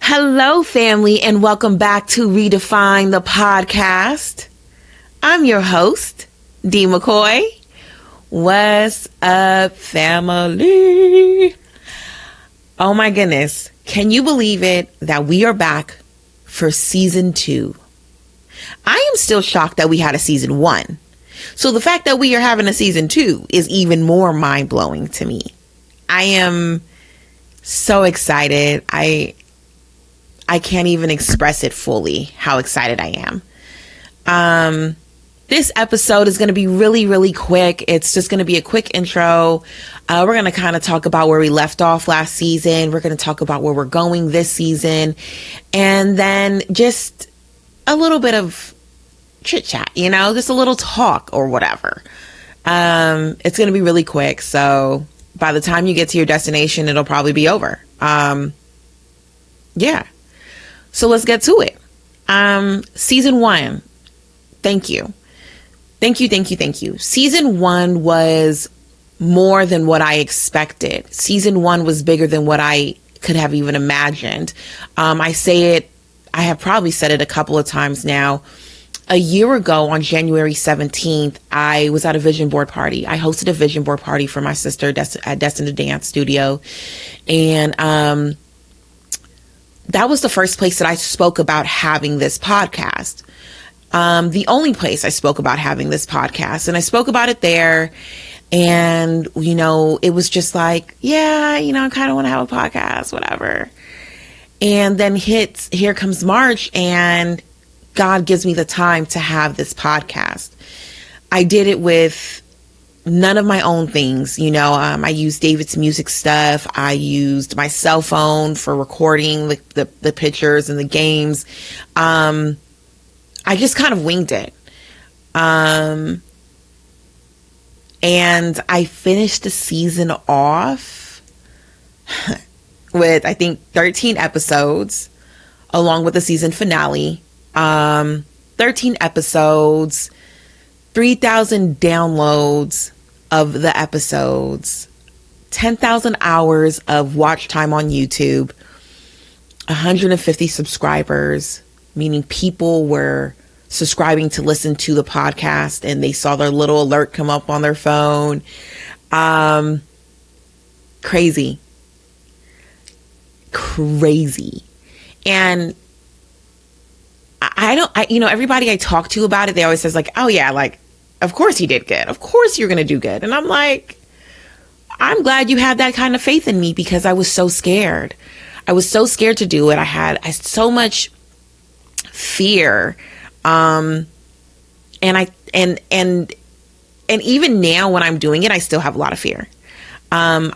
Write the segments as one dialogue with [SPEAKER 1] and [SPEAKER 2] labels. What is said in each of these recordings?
[SPEAKER 1] Hello, family, and welcome back to Redefine the Podcast. I'm your host, Dee McCoy. What's up, family? Oh my goodness. Can you believe it that we are back for season 2? I am still shocked that we had a season 1. So the fact that we are having a season 2 is even more mind-blowing to me. I am so excited. I can't even express it fully how excited I am. This episode is going to be really, really quick. It's just going to be a quick intro. We're going to kind of talk about where we left off last season. We're going to talk about where we're going this season. And then just a little bit of chit chat, just a little talk or whatever. It's going to be really quick. So by the time you get to your destination, it'll probably be over. Yeah. So let's get to it. Season 1. Thank you. Thank you. Season 1 was more than what I expected. Season 1 was bigger than what I could have even imagined. I have probably said it a couple of times now. A year ago on January 17th, I was at a vision board party. I hosted a vision board party for my sister at Destined to Dance Studio. And that was the first place that I spoke about having this podcast. The only place I spoke about having this podcast. And I spoke about it there. And, it was just like, I kind of want to have a podcast, whatever. And then here comes March, and God gives me the time to have this podcast. I did it with none of my own things. I used David's music stuff. I used my cell phone for recording the pictures and the games. I just kind of winged it. And I finished the season off with, I think, 13 episodes, along with the season finale. 13 episodes, 3,000 downloads of the episodes, 10,000 hours of watch time on YouTube, 150 subscribers, meaning people were subscribing to listen to the podcast and they saw their little alert come up on their phone. Crazy. And everybody I talk to about it, they always says like, oh yeah, like, of course you did good. Of course you're going to do good. And I'm like, I'm glad you had that kind of faith in me, because I was so scared. I was so scared to do it. I had so much fear. And even now when I'm doing it, I still have a lot of fear. I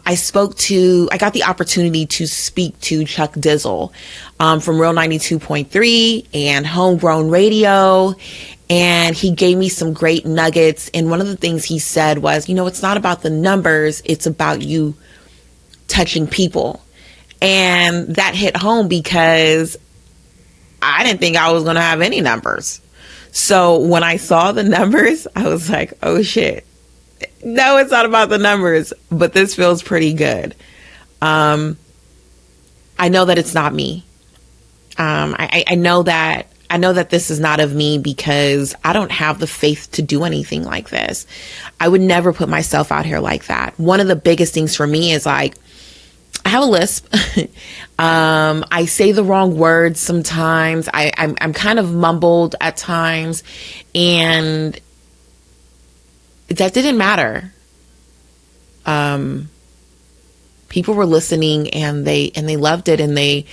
[SPEAKER 1] got the opportunity to speak to Chuck Dizzle, from Real 92.3 and Homegrown Radio. And he gave me some great nuggets. And one of the things he said was, it's not about the numbers. It's about you touching people. And that hit home, because I didn't think I was going to have any numbers. So when I saw the numbers, I was like, oh shit. No, it's not about the numbers, but this feels pretty good. I know that it's not me. I know that this is not of me, because I don't have the faith to do anything like this. I would never put myself out here like that. One of the biggest things for me is like, I have a lisp. I say the wrong words sometimes. I'm kind of mumbled at times, and that didn't matter. People were listening, and they loved it, and they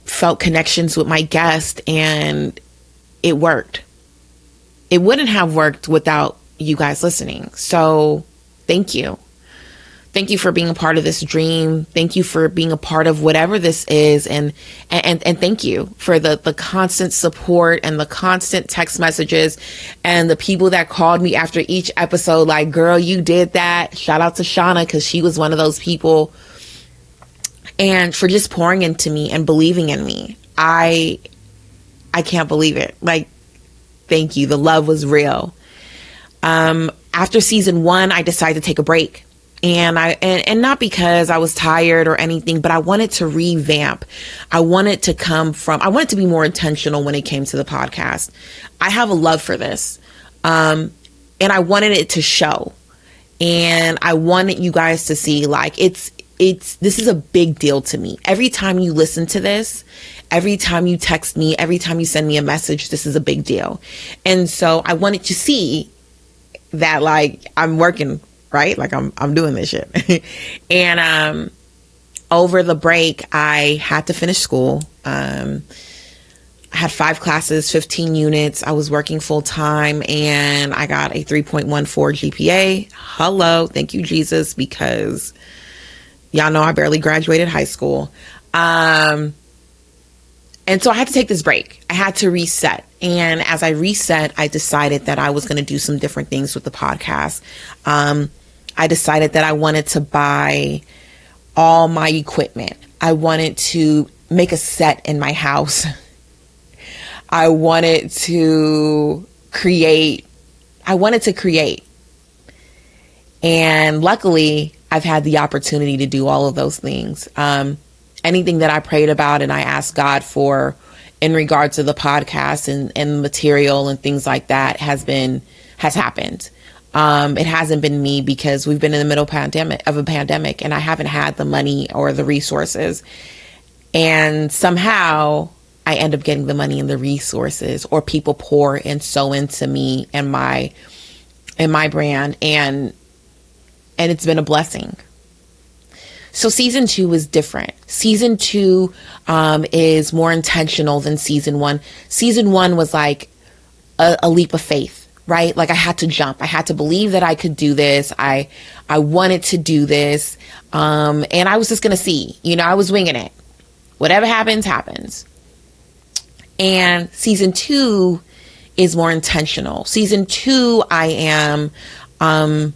[SPEAKER 1] felt connections with my guest, and it worked. It wouldn't have worked without you guys listening. So thank you. Thank you for being a part of this dream. Thank you for being a part of whatever this is. And thank you for the constant support and the constant text messages and the people that called me after each episode, like, girl, you did that. Shout out to Shauna, because she was one of those people. And for just pouring into me and believing in me. I can't believe it. Like, thank you. The love was real. After season 1, I decided to take a break. And not because I was tired or anything, but I wanted to revamp. I wanted to be more intentional when it came to the podcast. I have a love for this. And I wanted it to show. And I wanted you guys to see, like, this is a big deal to me. Every time you listen to this, every time you text me, every time you send me a message, this is a big deal. And so I wanted to see that, like, I'm working, right? Like I'm doing this shit. And over the break, I had to finish school. I had 5 classes, 15 units. I was working full time and I got a 3.14 GPA. Hello. Thank you, Jesus, because y'all know I barely graduated high school. And so I had to take this break. I had to reset. And as I reset, I decided that I was going to do some different things with the podcast. I decided that I wanted to buy all my equipment. I wanted to make a set in my house. I wanted to create. And luckily, I've had the opportunity to do all of those things. Anything that I prayed about and I asked God for in regards to the podcast and material and things like that has happened. It hasn't been me because we've been in the middle of a pandemic and I haven't had the money or the resources. And somehow I end up getting the money and the resources, or people pour and sow into me and my brand. And it's been a blessing. So season 2 is different. Season 2 is more intentional than season 1. Season 1 was like a leap of faith, right? Like I had to jump. I had to believe that I could do this. I wanted to do this. And I was just going to see, I was winging it. Whatever happens, happens. And season 2 is more intentional. Season 2, I am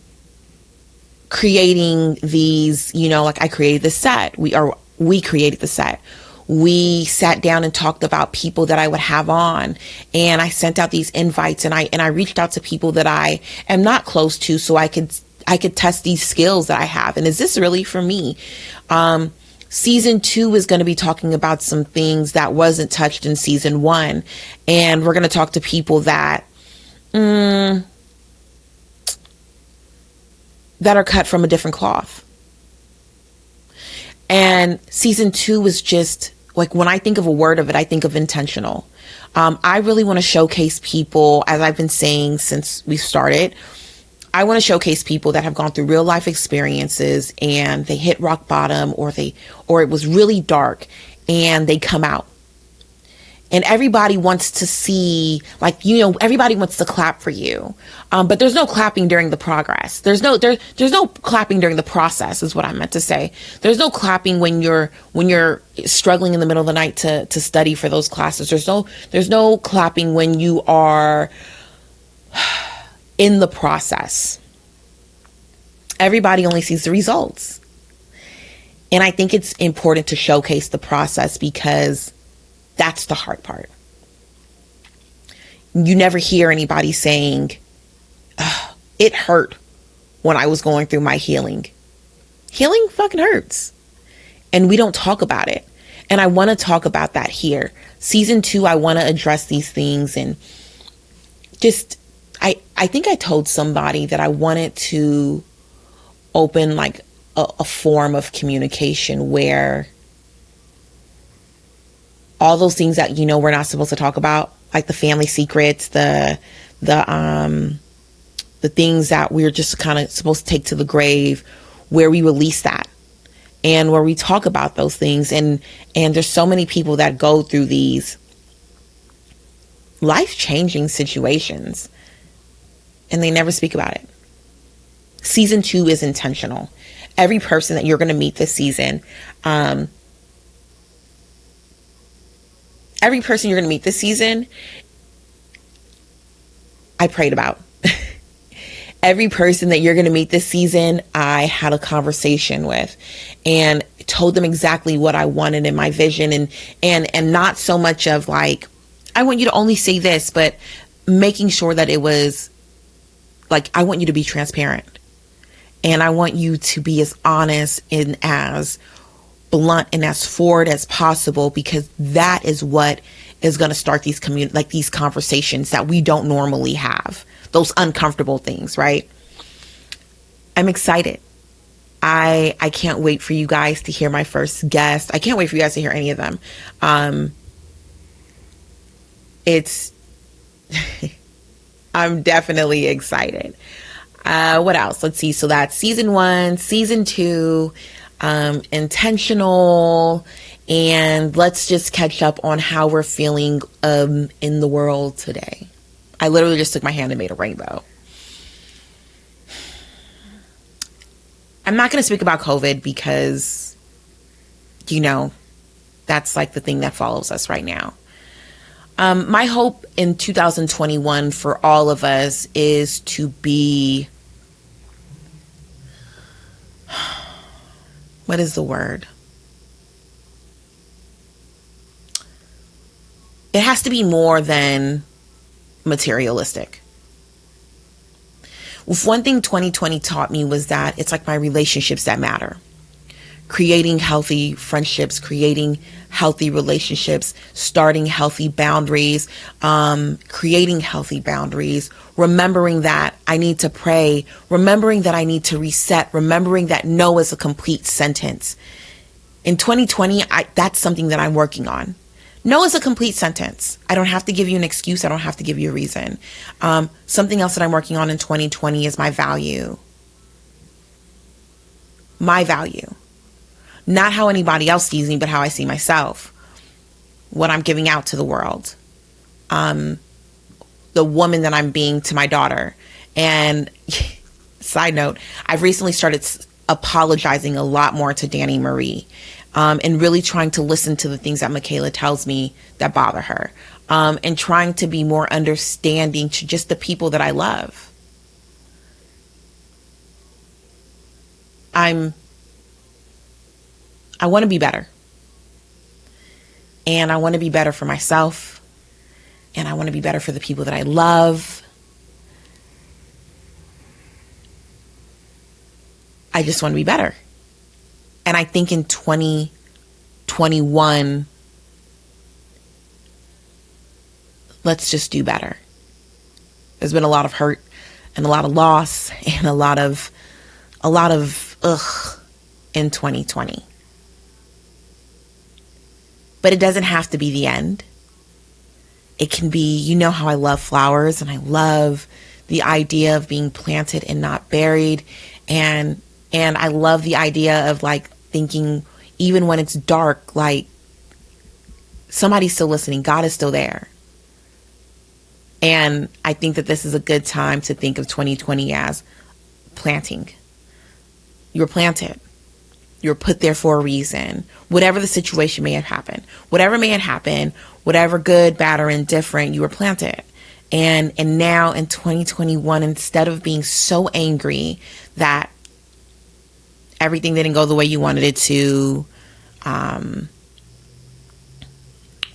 [SPEAKER 1] creating these, like I created the set. We created the set. We sat down and talked about people that I would have on, and I sent out these invites, and I reached out to people that I am not close to, so I could test these skills that I have. And is this really for me? Season 2 is going to be talking about some things that wasn't touched in season 1. And we're going to talk to people that are cut from a different cloth. And season 2 is just like, when I think of a word of it, I think of intentional. I really want to showcase people, as I've been saying since we started. I want to showcase people that have gone through real life experiences and they hit rock bottom, or it was really dark and they come out. And everybody wants to see, everybody wants to clap for you. But there's no clapping during the progress. There's no clapping during the process, is what I meant to say. There's no clapping when you're struggling in the middle of the night to study for those classes. There's no clapping when you are in the process. Everybody only sees the results. And I think it's important to showcase the process, because that's the hard part. You never hear anybody saying, it hurt when I was going through my healing. Healing fucking hurts. And we don't talk about it. And I want to talk about that here. Season 2, I want to address these things. And just, I think I told somebody that I wanted to open like a form of communication where all those things that, we're not supposed to talk about, like the family secrets, the things that we're just kind of supposed to take to the grave, where we release that and where we talk about those things. And there's so many people that go through these life-changing situations and they never speak about it. Season 2 is intentional. Every person that you're going to meet this season, I prayed about. Every person that you're going to meet this season, I had a conversation with and told them exactly what I wanted in my vision, and not so much of like, I want you to only say this, but making sure that it was like, I want you to be transparent. And I want you to be as honest and as blunt and as forward as possible, because that is what is going to start these these conversations that we don't normally have, those uncomfortable things, right? I'm excited. I can't wait for you guys to hear my first guest. I can't wait for you guys to hear any of them. It's I'm definitely excited. What else? Let's see. So that's season 1, season 2, intentional, and let's just catch up on how we're feeling in the world today. I literally just took my hand and made a rainbow. I'm not going to speak about COVID because, that's like the thing that follows us right now. My hope in 2021 for all of us is to be, what is the word? It has to be more than materialistic. One thing 2020 taught me was that it's like my relationships that matter. Creating healthy friendships, creating healthy relationships, starting healthy boundaries, creating healthy boundaries, remembering that I need to pray, remembering that I need to reset, remembering that no is a complete sentence. In 2020, that's something that I'm working on. No is a complete sentence. I don't have to give you an excuse. I don't have to give you a reason. Something else that I'm working on in 2020 is my value. My value. Not how anybody else sees me, but how I see myself. What I'm giving out to the world. The woman that I'm being to my daughter. And side note, I've recently started apologizing a lot more to Danny Marie. And really trying to listen to the things that Michaela tells me that bother her. And trying to be more understanding to just the people that I love. I want to be better. And I want to be better for myself. And I want to be better for the people that I love. I just want to be better. And I think in 2021, let's just do better. There's been a lot of hurt and a lot of loss and a lot of ugh in 2020. But it doesn't have to be the end. It can be, how I love flowers and I love the idea of being planted and not buried. And I love the idea of thinking, even when it's dark, somebody's still listening. God is still there. And I think that this is a good time to think of 2020 as planting. You were planted. You were put there for a reason. Whatever the situation may have happened, whatever good, bad, or indifferent, you were planted. And now in 2021, instead of being so angry that everything didn't go the way you wanted it to,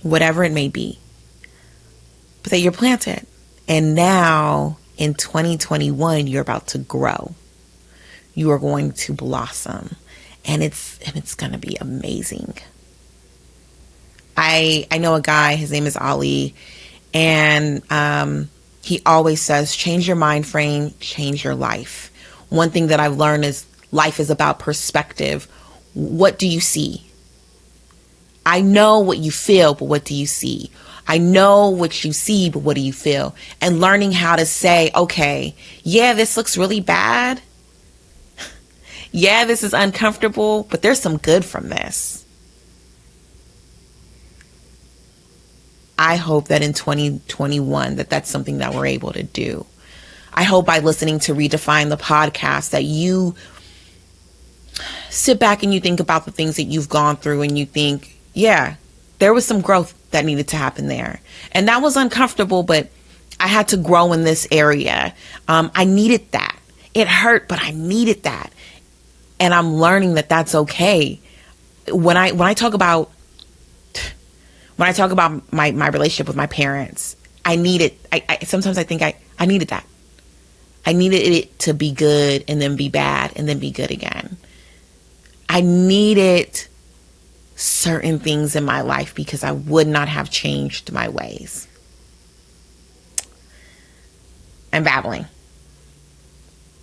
[SPEAKER 1] whatever it may be, but that you're planted. And now in 2021, you're about to grow. You are going to blossom. And it's going to be amazing. I know a guy, his name is Ali, and he always says, change your mind frame, change your life. One thing that I've learned is life is about perspective. What do you see? I know what you feel, but what do you see? I know what you see, but what do you feel? And learning how to say, okay, yeah, this looks really bad. Yeah, this is uncomfortable, but there's some good from this. I hope that in 2021 that's something that we're able to do. I hope by listening to Redefine the podcast that you sit back and you think about the things that you've gone through and you think, yeah, there was some growth that needed to happen there. And that was uncomfortable, but I had to grow in this area. I needed that. It hurt, but I needed that. And I'm learning that that's okay. When I talk about my relationship with my parents, I sometimes I think I needed that. I needed it to be good and then be bad and then be good again. I needed certain things in my life because I would not have changed my ways. I'm babbling,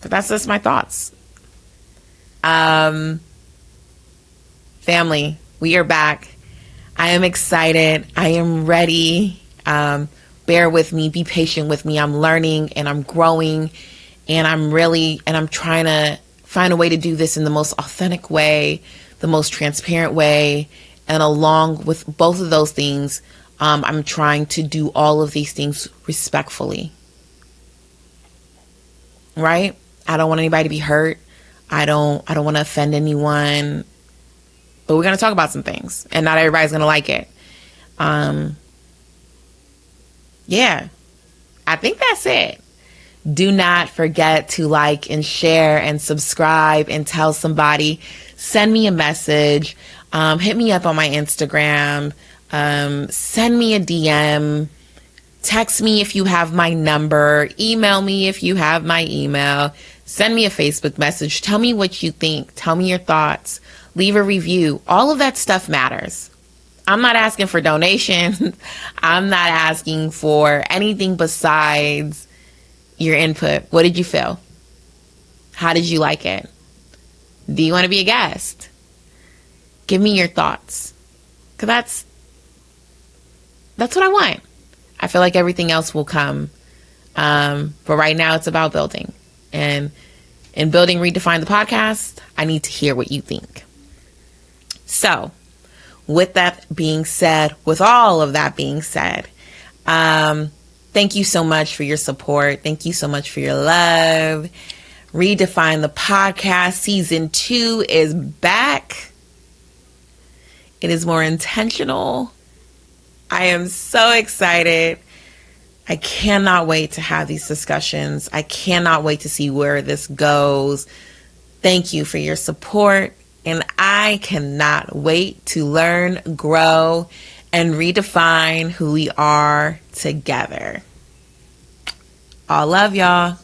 [SPEAKER 1] but that's just my thoughts. Family, we are back. I am excited. I am ready. Bear with me. Be patient with me. I'm learning and I'm growing, and I'm trying to find a way to do this in the most authentic way, the most transparent way. And along with both of those things, I'm trying to do all of these things respectfully. Right? I don't want anybody to be hurt. I don't want to offend anyone. But we're going to talk about some things, and not everybody's going to like it. Yeah, I think that's it. Do not forget to like and share and subscribe and tell somebody. Send me a message. Hit me up on my Instagram. Send me a DM. Text me if you have my number. Email me if you have my email. Send me a Facebook message. Tell me what you think. Tell me your thoughts. Leave a review. All of that stuff matters. I'm not asking for donations. I'm not asking for anything besides your input. What did you feel? How did you like it? Do you want to be a guest? Give me your thoughts. Because that's what I want. I feel like everything else will come. But right now it's about building. And in building Redefine the podcast, I need to hear what you think. So, with that being said, with all of that being said, thank you so much for your support. Thank you so much for your love. Redefine the podcast season 2 is back. It is more intentional. I am so excited. I cannot wait to have these discussions. I cannot wait to see where this goes. Thank you for your support. And I cannot wait to learn, grow, and redefine who we are together. All love, y'all.